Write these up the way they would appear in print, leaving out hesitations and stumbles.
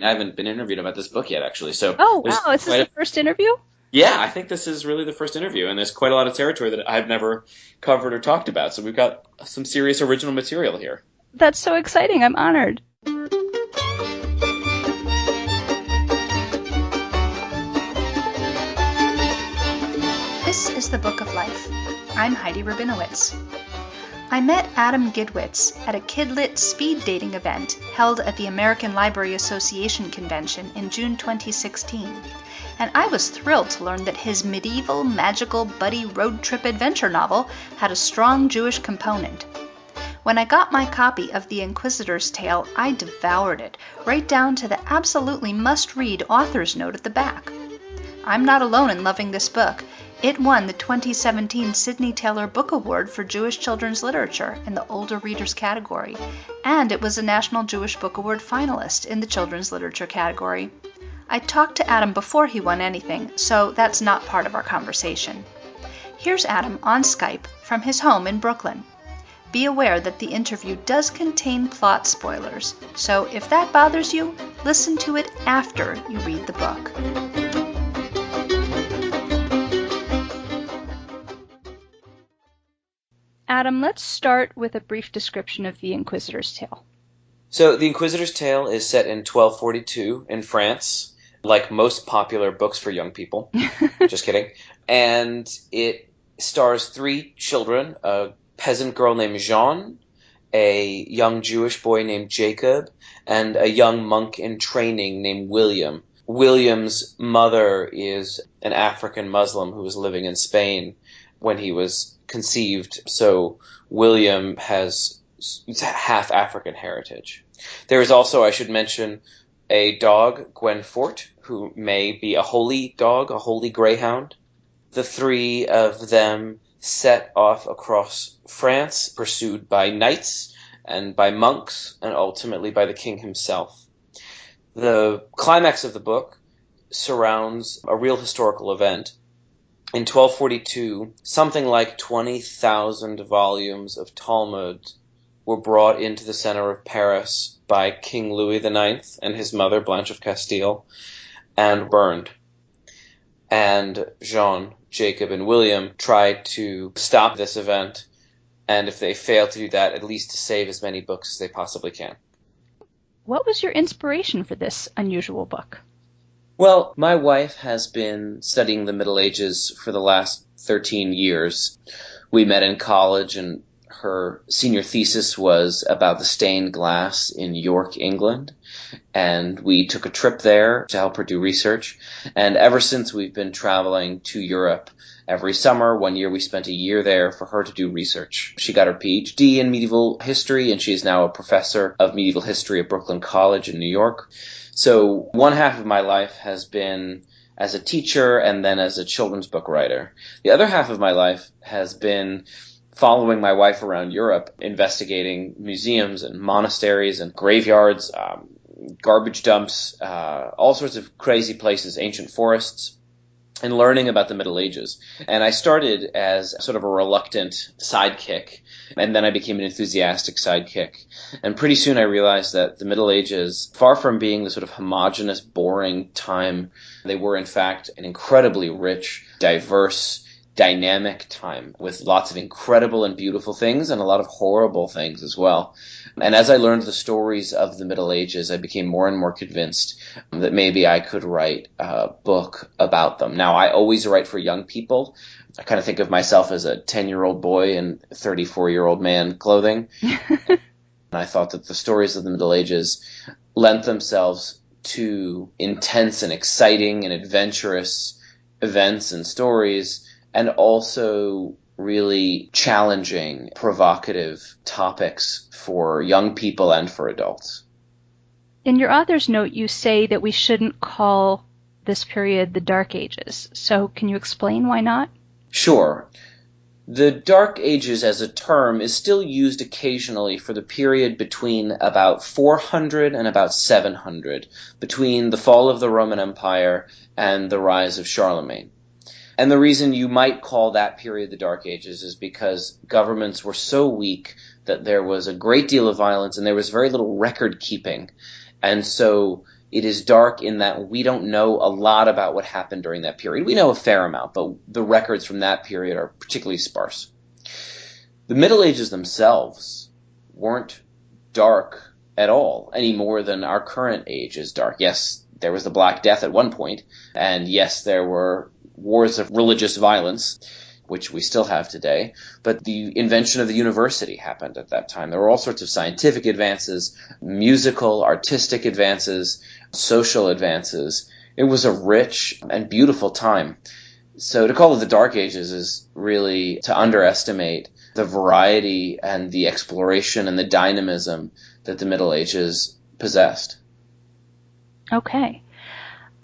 I haven't been interviewed about this book yet, actually. So Oh, there's wow. Is this the first interview? yeah, I think this is really the first interview, and there's quite a lot of territory that I've never covered or talked about. So we've got some serious original material here. That's so exciting. I'm honored. This is the Book of Life. I'm Heidi Rabinowitz. I met Adam Gidwitz at a Kidlit speed dating event held at the American Library Association convention in June 2016, and I was thrilled to learn that his medieval, magical, buddy road trip adventure novel had a strong Jewish component. When I got my copy of The Inquisitor's Tale, I devoured it, right down to the absolutely must-read author's note at the back. I'm not alone in loving this book. It won the 2017 Sidney Taylor Book Award for Jewish Children's Literature in the Older Readers category, and it was a National Jewish Book Award finalist in the Children's Literature category. I talked to Adam before he won anything, so that's not part of our conversation. Here's Adam on Skype from his home in Brooklyn. Be aware that the interview does contain plot spoilers, so if that bothers you, listen to it after you read the book. Adam, let's start with a brief description of The Inquisitor's Tale. So The Inquisitor's Tale is set in 1242 in France, like most popular books for young people. Just kidding. And it stars three children, a peasant girl named Jean, a young Jewish boy named Jacob, and a young monk in training named William. William's mother is an African Muslim who was living in Spain when he was conceived, so William has half African heritage. There is also, I should mention, a dog, Gwenfort, who may be a holy dog, a holy greyhound. The three of them set off across France, pursued by knights and by monks, and ultimately by the king himself. The climax of the book surrounds a real historical event. In 1242, something like 20,000 volumes of Talmud were brought into the center of Paris by King Louis IX and his mother, Blanche of Castile, and burned. And Jean, Jacob, and William tried to stop this event, and if they fail to do that, at least to save as many books as they possibly can. What was your inspiration for this unusual book? Well, my wife has been studying the Middle Ages for the last 13 years. We met in college, and her senior thesis was about the stained glass in York, England. And we took a trip there to help her do research. And ever since, we've been traveling to Europe every summer. One year we spent a year there for her to do research. She got her PhD in medieval history, and she is now a professor of medieval history at Brooklyn College in New York. So one half of my life has been as a teacher and then as a children's book writer. The other half of my life has been following my wife around Europe, investigating museums and monasteries and graveyards, garbage dumps, all sorts of crazy places, ancient forests, and learning about the Middle Ages. And I started as sort of a reluctant sidekick, and then I became an enthusiastic sidekick. And pretty soon I realized that the Middle Ages, far from being the sort of homogeneous, boring time, they were in fact an incredibly rich, diverse, dynamic time with lots of incredible and beautiful things and a lot of horrible things as well. And as I learned the stories of the Middle Ages, I became more and more convinced that maybe I could write a book about them. Now, I always write for young people. I kind of think of myself as a 10-year-old boy in 34-year-old man clothing. And I thought that the stories of the Middle Ages lent themselves to intense and exciting and adventurous events and stories, and also really challenging, provocative topics for young people and for adults. In your author's note, you say that we shouldn't call this period the Dark Ages. So can you explain why not? Sure. The Dark Ages as a term is still used occasionally for the period between about 400 and about 700, between the fall of the Roman Empire and the rise of Charlemagne. And the reason you might call that period the Dark Ages is because governments were so weak that there was a great deal of violence and there was very little record keeping. And so it is dark in that we don't know a lot about what happened during that period. We know a fair amount, but the records from that period are particularly sparse. The Middle Ages themselves weren't dark at all, any more than our current age is dark. Yes, there was the Black Death at one point, and yes, there were wars of religious violence, which we still have today, but the invention of the university happened at that time. There were all sorts of scientific advances, musical, artistic advances, social advances. It was a rich and beautiful time. So to call it the Dark Ages is really to underestimate the variety and the exploration and the dynamism that the Middle Ages possessed. Okay.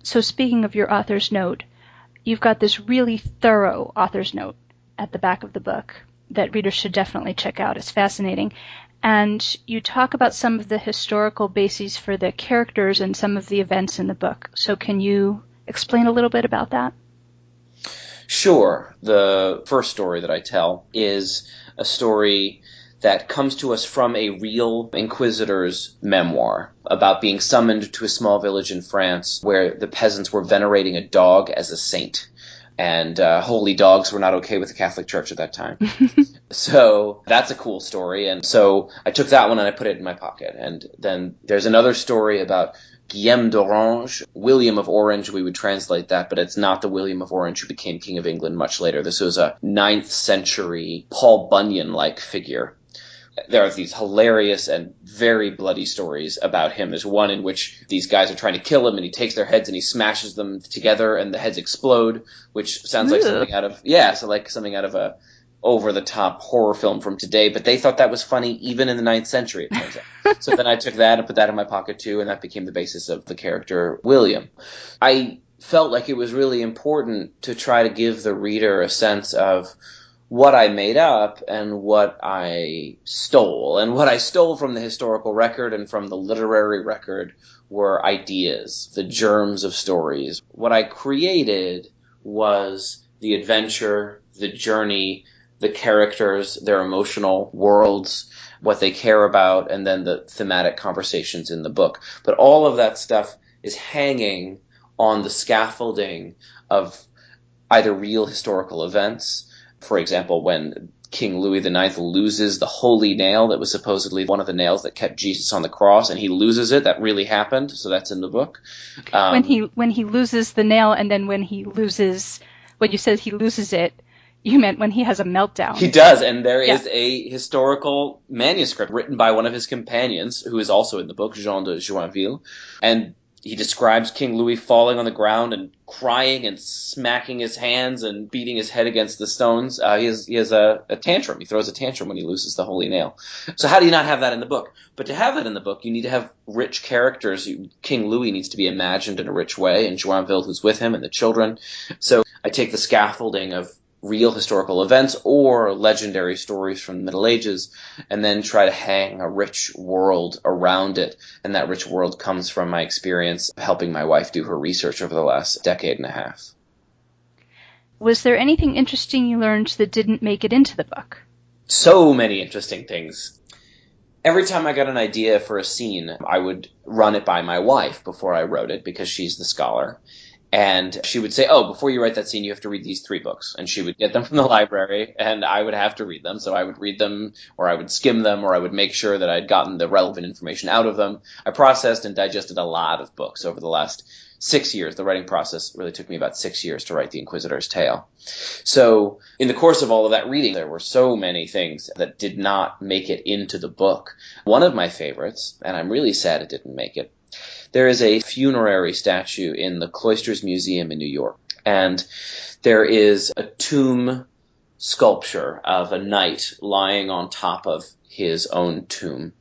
So speaking of your author's note, you've got this really thorough author's note at the back of the book that readers should definitely check out. It's fascinating. And you talk about some of the historical bases for the characters and some of the events in the book. So can you explain a little bit about that? Sure. The first story that I tell is a story that comes to us from a real Inquisitor's memoir about being summoned to a small village in France where the peasants were venerating a dog as a saint. And holy dogs were not okay with the Catholic Church at that time. So that's a cool story. And so I took that one and I put it in my pocket. And then there's another story about Guillaume d'Orange, William of Orange, we would translate that, but it's not the William of Orange who became King of England much later. This was a 9th century Paul Bunyan-like figure. There are these hilarious and very bloody stories about him. There's one in which these guys are trying to kill him and he takes their heads and he smashes them together and the heads explode, which sounds like something out of a over-the-top horror film from today, but they thought that was funny even in the 9th century, it turns out. So then I took that and put that in my pocket too, and that became the basis of the character William. I felt like it was really important to try to give the reader a sense of what I made up and what I stole. And what I stole from the historical record and from the literary record were ideas, the germs of stories. What I created was the adventure, the journey, the characters, their emotional worlds, what they care about, and then the thematic conversations in the book. But all of that stuff is hanging on the scaffolding of either real historical events. For example, when King Louis IX loses the holy nail that was supposedly one of the nails that kept Jesus on the cross, and he loses it. That really happened, so that's in the book. When he loses the nail, and then when you said he loses it, you meant when he has a meltdown. He does, and there is a historical manuscript written by one of his companions, who is also in the book, Jean de Joinville, and he describes King Louis falling on the ground and crying and smacking his hands and beating his head against the stones. He has a tantrum. He throws a tantrum when he loses the holy nail. So how do you not have that in the book? But to have that in the book, you need to have rich characters. King Louis needs to be imagined in a rich way, and Joinville, who's with him, and the children. So I take the scaffolding of real historical events or legendary stories from the Middle Ages, and then try to hang a rich world around it. And that rich world comes from my experience helping my wife do her research over the last decade and a half. Was there anything interesting you learned that didn't make it into the book? So many interesting things. Every time I got an idea for a scene, I would run it by my wife before I wrote it, because she's the scholar. And she would say, oh, before you write that scene, you have to read these 3 books. And she would get them from the library, and I would have to read them. So I would read them, or I would skim them, or I would make sure that I'd gotten the relevant information out of them. I processed and digested a lot of books over the last 6 years. The writing process really took me about 6 years to write The Inquisitor's Tale. So in the course of all of that reading, there were so many things that did not make it into the book. One of my favorites, and I'm really sad it didn't make it, there is a funerary statue in the Cloisters Museum in New York, and there is a tomb sculpture of a knight lying on top of his own tomb.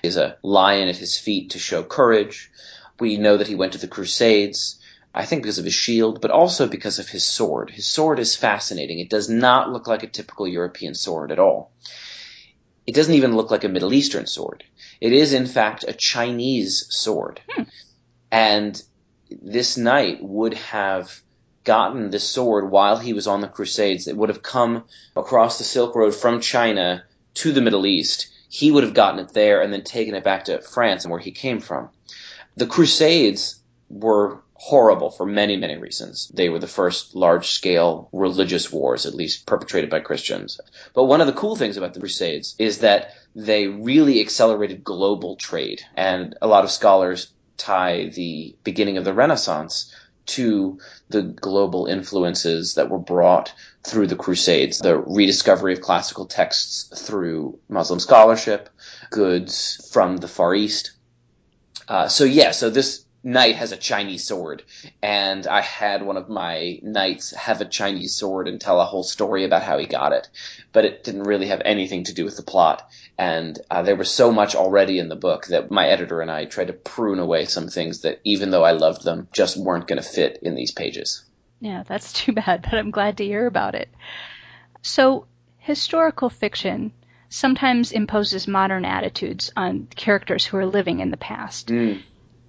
There's a lion at his feet to show courage. We know that he went to the Crusades, I think because of his shield, but also because of his sword. His sword is fascinating. It does not look like a typical European sword at all. It doesn't even look like a Middle Eastern sword. It is, in fact, a Chinese sword. And this knight would have gotten this sword while he was on the Crusades. It would have come across the Silk Road from China to the Middle East. He would have gotten it there and then taken it back to France and where he came from. The Crusades were horrible for many, many reasons. They were the first large-scale religious wars, at least perpetrated by Christians. But one of the cool things about the Crusades is that they really accelerated global trade. And a lot of scholars tie the beginning of the Renaissance to the global influences that were brought through the Crusades, the rediscovery of classical texts through Muslim scholarship, goods from the Far East. So this knight has a Chinese sword, and I had one of my knights have a Chinese sword and tell a whole story about how he got it, but it didn't really have anything to do with the plot, and there was so much already in the book that my editor and I tried to prune away some things that, even though I loved them, just weren't going to fit in these pages. Yeah, that's too bad, but I'm glad to hear about it. So, historical fiction sometimes imposes modern attitudes on characters who are living in the past.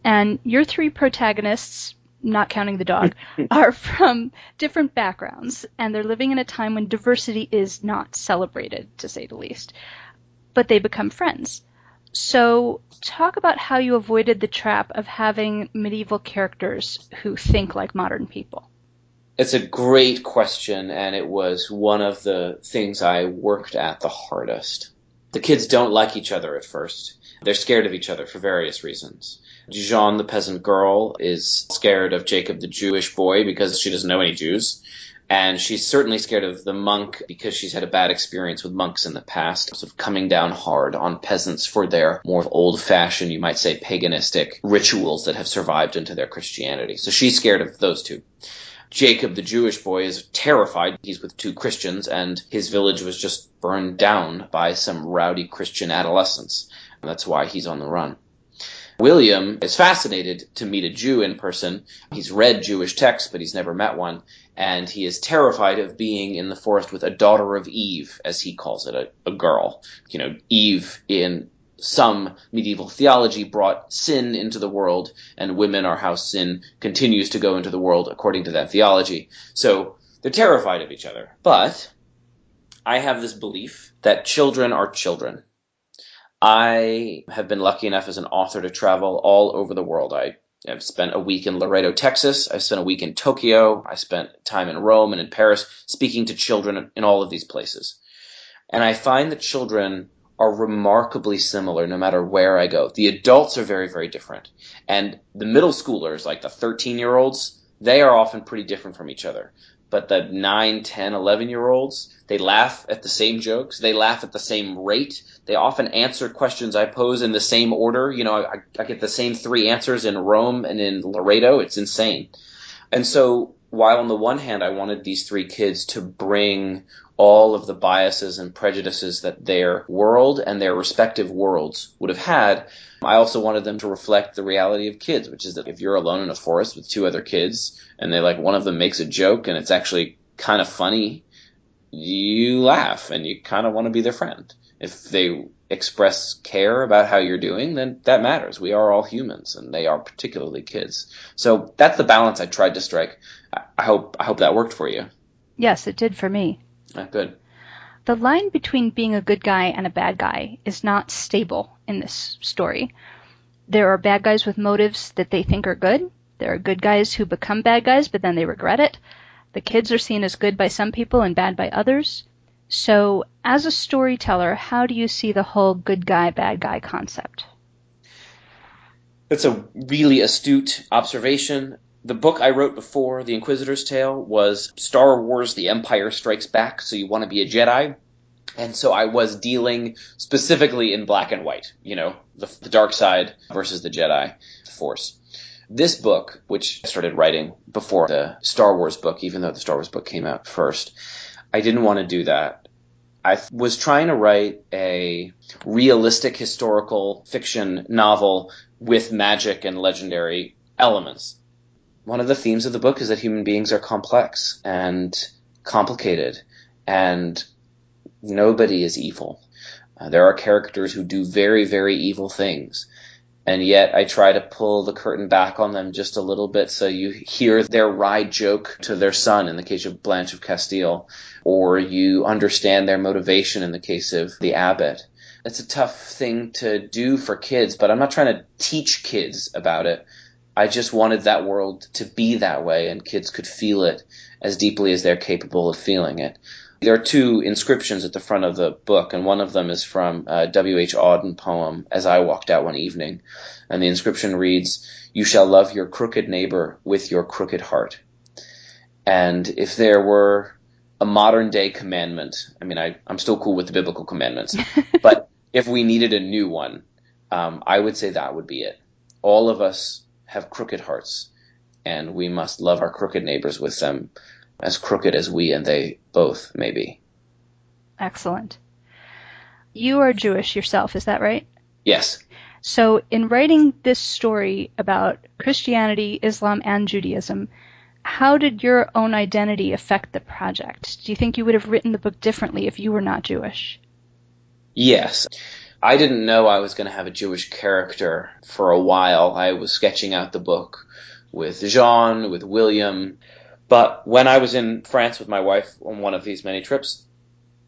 And your three protagonists, not counting the dog, are from different backgrounds, and they're living in a time when diversity is not celebrated, to say the least. But they become friends. So talk about how you avoided the trap of having medieval characters who think like modern people. It's a great question, and it was one of the things I worked at the hardest. The kids don't like each other at first. They're scared of each other for various reasons. Jean, the peasant girl, is scared of Jacob, the Jewish boy, because she doesn't know any Jews. And she's certainly scared of the monk because she's had a bad experience with monks in the past, sort of coming down hard on peasants for their more old-fashioned, you might say, paganistic rituals that have survived into their Christianity. So she's scared of those two. Jacob, the Jewish boy, is terrified. He's with two Christians, and his village was just burned down by some rowdy Christian adolescents. And that's why he's on the run. William is fascinated to meet a Jew in person. He's read Jewish texts, but he's never met one. And he is terrified of being in the forest with a daughter of Eve, as he calls it, a girl. You know, Eve in some medieval theology brought sin into the world, and women are how sin continues to go into the world according to that theology. So they're terrified of each other. But I have this belief that children are children. I have been lucky enough as an author to travel all over the world. I've spent a week in Laredo, Texas. I spent a week in Tokyo. I spent time in Rome and in Paris speaking to children in all of these places. And I find that children are remarkably similar no matter where I go. The adults are very, very different. And the middle schoolers, like the 13-year-olds, they are often pretty different from each other. But the 9, 10, 11-year-olds, they laugh at the same jokes. They laugh at the same rate. They often answer questions I pose in the same order. You know, I get the same 3 answers in Rome and in Laredo. It's insane. And so while on the one hand I wanted these 3 kids to bring all of the biases and prejudices that their world and their respective worlds would have had, I also wanted them to reflect the reality of kids, which is that if you're alone in a forest with 2 other kids and one of them makes a joke and it's actually kind of funny, you laugh and you kind of want to be their friend. If they express care about how you're doing, then that matters. We are all humans, and they are particularly kids. So that's the balance I tried to strike. I hope that worked for you. Yes, it did for me. Good. The line between being a good guy and a bad guy is not stable in this story. There are bad guys with motives that they think are good. There are good guys who become bad guys, but then they regret it. The kids are seen as good by some people and bad by others. So, as a storyteller, how do you see the whole good guy, bad guy concept? That's a really astute observation. The book I wrote before, The Inquisitor's Tale, was Star Wars: The Empire Strikes Back, so you want to be a Jedi. And so I was dealing specifically in black and white, you know, the dark side versus the Jedi Force. This book, which I started writing before the Star Wars book, even though the Star Wars book came out first, I didn't want to do that. I was trying to write a realistic historical fiction novel with magic and legendary elements. One of the themes of the book is that human beings are complex and complicated, and nobody is evil. There are characters who do very, very evil things, and yet I try to pull the curtain back on them just a little bit so you hear their wry joke to their son in the case of Blanche of Castile, or you understand their motivation in the case of the abbot. It's a tough thing to do for kids, but I'm not trying to teach kids about it. I just wanted that world to be that way, and kids could feel it as deeply as they're capable of feeling it. There are two inscriptions at the front of the book, and one of them is from a W.H. Auden poem, As I Walked Out One Evening. And the inscription reads, "You shall love your crooked neighbor with your crooked heart." And if there were a modern day commandment, I mean, I'm still cool with the biblical commandments, but if we needed a new one, I would say that would be it. All of us have crooked hearts, and we must love our crooked neighbors with them as crooked as we and they both may be. Excellent. You are Jewish yourself, is that right? Yes. So in writing this story about Christianity, Islam, and Judaism, how did your own identity affect the project? Do you think you would have written the book differently if you were not Jewish? Yes. I didn't know I was going to have a Jewish character for a while. I was sketching out the book with Jean, with William. But when I was in France with my wife on one of these many trips,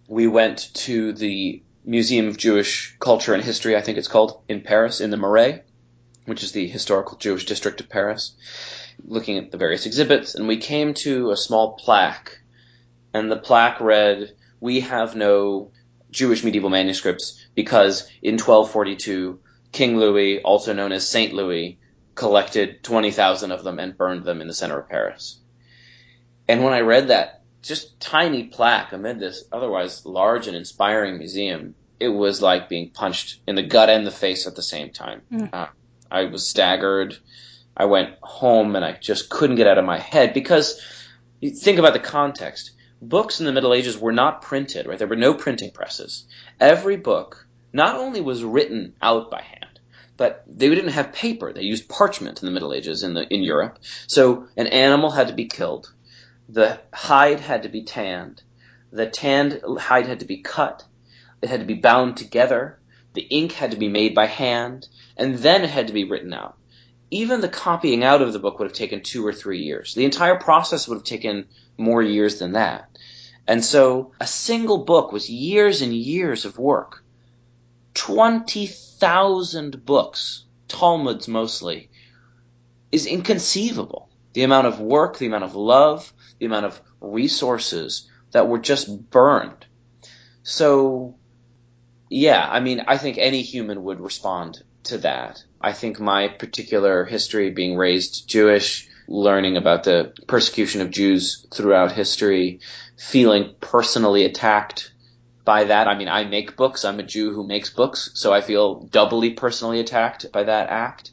we went to the Museum of Jewish Culture and History, I think it's called, in Paris, in the Marais, which is the historical Jewish district of Paris, looking at the various exhibits. And we came to a small plaque, and the plaque read, "We have no Jewish medieval manuscripts because in 1242, King Louis, also known as Saint Louis, collected 20,000 of them and burned them in the center of Paris." And when I read that just tiny plaque amid this otherwise large and inspiring museum, it was like being punched in the gut and the face at the same time. I was staggered. I went home and I just couldn't get out of my head because you think about the context. Books in the Middle Ages were not printed, right? There were no printing presses. Every book not only was written out by hand, but they didn't have paper. They used parchment in the Middle Ages in Europe. So an animal had to be killed. The hide had to be tanned. The tanned hide had to be cut. It had to be bound together. The ink had to be made by hand. And then it had to be written out. Even the copying out of the book would have taken 2 or 3 years. The entire process would have taken more years than that. And so a single book was years and years of work. 20,000 books, Talmuds mostly, is inconceivable. The amount of work, the amount of love, the amount of resources that were just burned. So, yeah, I mean, I think any human would respond to that. I think my particular history, being raised Jewish, learning about the persecution of Jews throughout history, feeling personally attacked by that. I mean, I make books. I'm a Jew who makes books, so I feel doubly personally attacked by that act,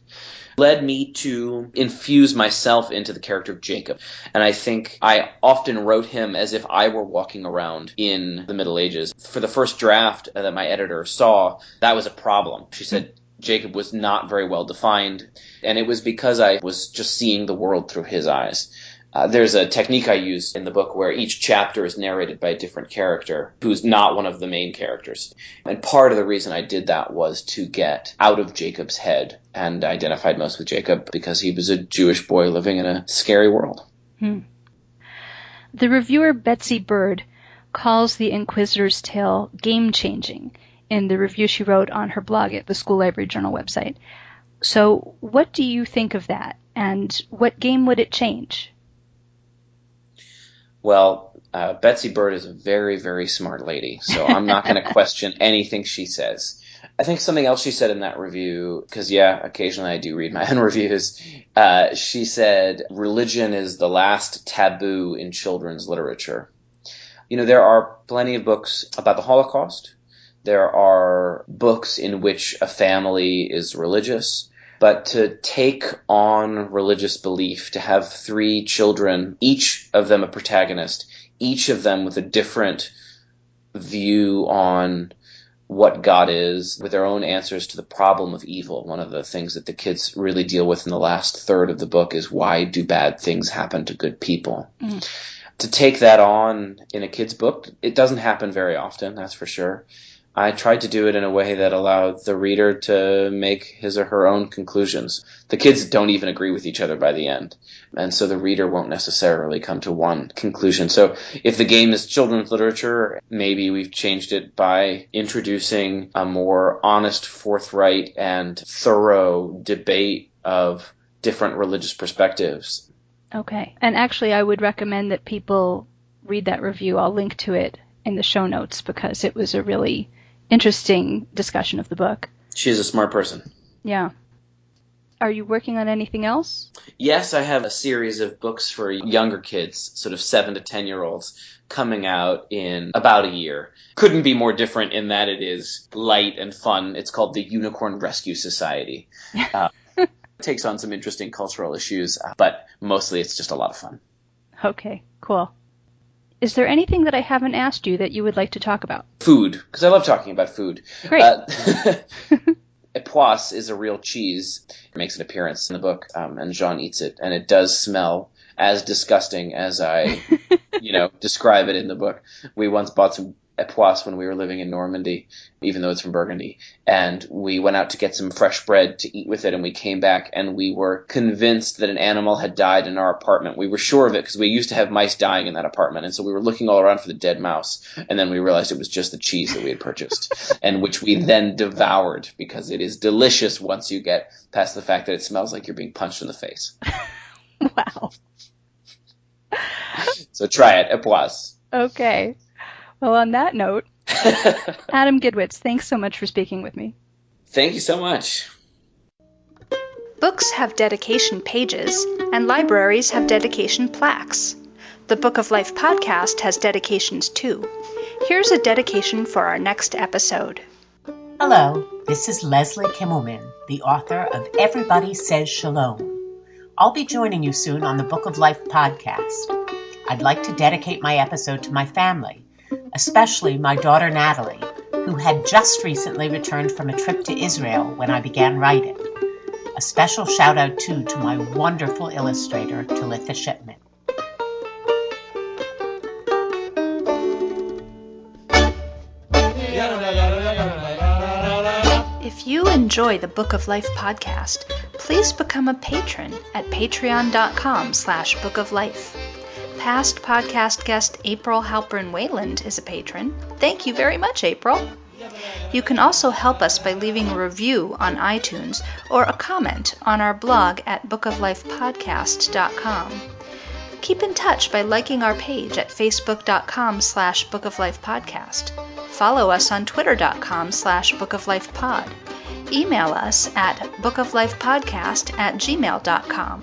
led me to infuse myself into the character of Jacob. And I think I often wrote him as if I were walking around in the Middle Ages. For the first draft that my editor saw, that was a problem. She said Jacob was not very well defined, and it was because I was just seeing the world through his eyes. There's a technique I use in the book where each chapter is narrated by a different character who's not one of the main characters. And part of the reason I did that was to get out of Jacob's head, and identified most with Jacob because he was a Jewish boy living in a scary world. The reviewer Betsy Bird calls the Inquisitor's tale game-changing in the review she wrote on her blog at the School Library Journal website. So what do you think of that, and what game would it change? Well, Betsy Bird is a very, very smart lady, so I'm not going to question anything she says. I think something else she said in that review, because, yeah, occasionally I do read my own reviews, she said, religion is the last taboo in children's literature. You know, there are plenty of books about the Holocaust. There are books in which a family is religious. But to take on religious belief, to have 3 children, each of them a protagonist, each of them with a different view on what God is, with their own answers to the problem of evil. One of the things that the kids really deal with in the last third of the book is, why do bad things happen to good people? To take that on in a kid's book, it doesn't happen very often, that's for sure. I tried to do it in a way that allowed the reader to make his or her own conclusions. The kids don't even agree with each other by the end, and so the reader won't necessarily come to one conclusion. So if the game is children's literature, maybe we've changed it by introducing a more honest, forthright, and thorough debate of different religious perspectives. Okay. And actually, I would recommend that people read that review. I'll link to it in the show notes because it was a really interesting discussion of the book. She is a smart person. Yeah. Are you working on anything else? Yes, I have a series of books for younger kids, sort of 7 to 10-year-olds, coming out in about a year. Couldn't be more different in that it is light and fun. It's called the Unicorn Rescue Society. It takes on some interesting cultural issues, but mostly it's just a lot of fun. Okay, cool. Is there anything that I haven't asked you that you would like to talk about? Food, because I love talking about food. Great. Epoisse is a real cheese. It makes an appearance in the book, and Jean eats it, and it does smell as disgusting as I, describe it in the book. We once bought some Epoisse when we were living in Normandy, even though it's from Burgundy, and we went out to get some fresh bread to eat with it, and we came back, and we were convinced that an animal had died in our apartment. We were sure of it because we used to have mice dying in that apartment, and so we were looking all around for the dead mouse, and then we realized it was just the cheese that we had purchased, and which we then devoured because it is delicious once you get past the fact that it smells like you're being punched in the face. Wow. So try it, Epoisse. Okay. Well, on that note, Adam Gidwitz, thanks so much for speaking with me. Thank you so much. Books have dedication pages, and libraries have dedication plaques. The Book of Life podcast has dedications too. Here's a dedication for our next episode. Hello, this is Leslie Kimmelman, the author of Everybody Says Shalom. I'll be joining you soon on the Book of Life podcast. I'd like to dedicate my episode to my family, especially my daughter Natalie, who had just recently returned from a trip to Israel when I began writing. A special shout out too to my wonderful illustrator, Talitha Shipman. If you enjoy the Book of Life podcast, please become a patron at patreon.com/bookoflife. Past podcast guest April Halpern Wayland is a patron. Thank you very much, April. You can also help us by leaving a review on iTunes or a comment on our blog at bookoflifepodcast.com. Keep in touch by liking our page at facebook.com/bookoflifepodcast. Follow us on twitter.com/bookoflifepod. Email us at bookoflifepodcast@gmail.com.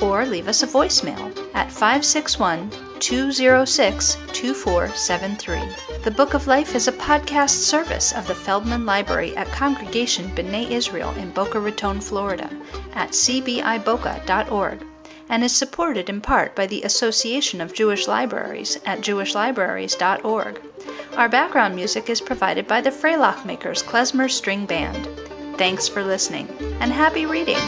or leave us a voicemail at 561-206-2473. The Book of Life is a podcast service of the Feldman Library at Congregation B'nai Israel in Boca Raton, Florida, at cbiboca.org, and is supported in part by the Association of Jewish Libraries at jewishlibraries.org. Our background music is provided by the Freilock Makers Klezmer String Band. Thanks for listening, and happy reading!